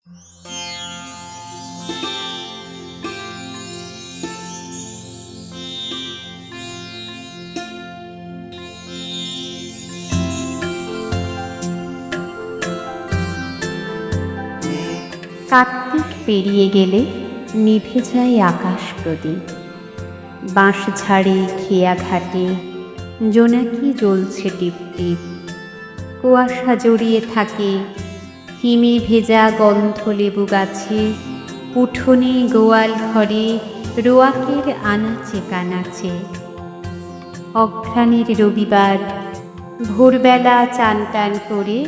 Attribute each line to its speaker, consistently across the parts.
Speaker 1: কার্তিক পেরিয়ে গেলে নিভে যায় আকাশ প্রদীপ। বাঁশঝাড়ে খেয়া ঘাটে জোনাকি জ্বলছে টিপ টিপ। কুয়াশা জড়িয়ে থাকে হিমে ভেজা গন্ধ লেবু গাছে। উঠোনে গোয়াল ঘরে রোয়াকের আনাচে কানাচে। অঘ্রাণের রবিবার ভোরবেলা চান টান করে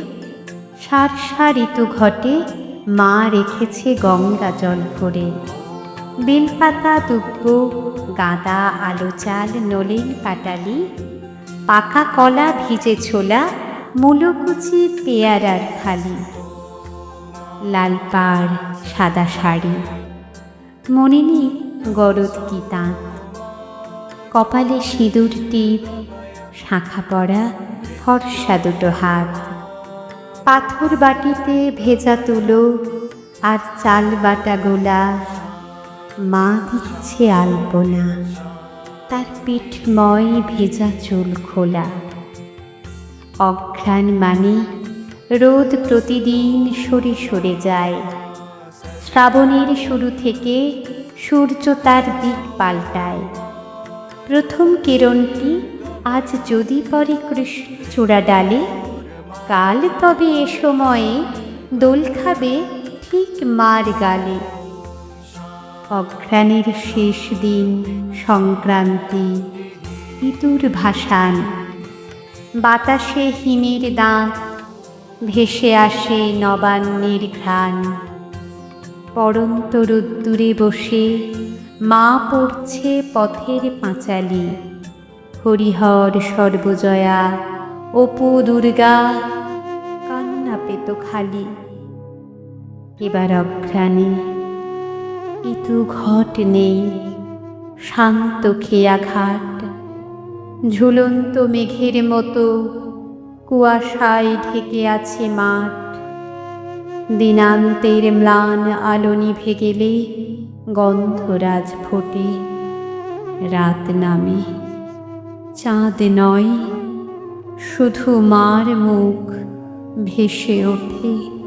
Speaker 1: সারসা ঋতু ঘটে মা রেখেছে গঙ্গা জল ভরে। বেলপাতা দুব্ব গাঁদা আলো চাল নলেন পাটালি। পাকা কলা ভিজে ছোলা মূলকুচি পেয়ারার থালি। লাল পাড় সাদা শাড়ি মনে নেই গরদ কি তাঁত। কপালে সিঁদুর টিপ শাঁখা পড়া ফর্সা দুটো হাত। পাথর বাটিতে ভেজা তুলো আর চাল বাটা গোলা। মা দিচ্ছে আলপনা তার পিঠময় ভেজা চুল খোলা। অঘ্রাণ মানে রোদ প্রতিদিন সরে সরে যায়। শ্রাবণের শুরু থেকে সূর্য তার দিক পাল্টায়। প্রথম কিরণটি আজ যদি পড়ে কৃষ্ণচূড়া ডালে। কাল তবে এ সময়ে দোল খাবে ঠিক মার গালে। অঘ্রাণের শেষ দিন সংক্রান্তি ইঁদুর ভাসান। বাতাসে হিমের দাঁত ভেসে আসে নবান্নের ঘ্রাণ। পড়ন্ত রোদ্দুরে বসে মা পড়ছে পথের পাঁচালি। হরিহর সর্বজয়া অপু দুর্গা কান্না পেত খালি। এবার অঘ্রাণে ইতু ঘট নেই শান্ত খেয়া ঘাট। ঝুলন্ত মেঘের মতো কুয়াশায় ঢেকে আছে মাঠ। দিনান্তের ম্লান আলো নিভে গেলে গন্ধরাজ ফোটে। রাত নামে চাঁদ নয় শুধু মার মুখ ভেসে ওঠে।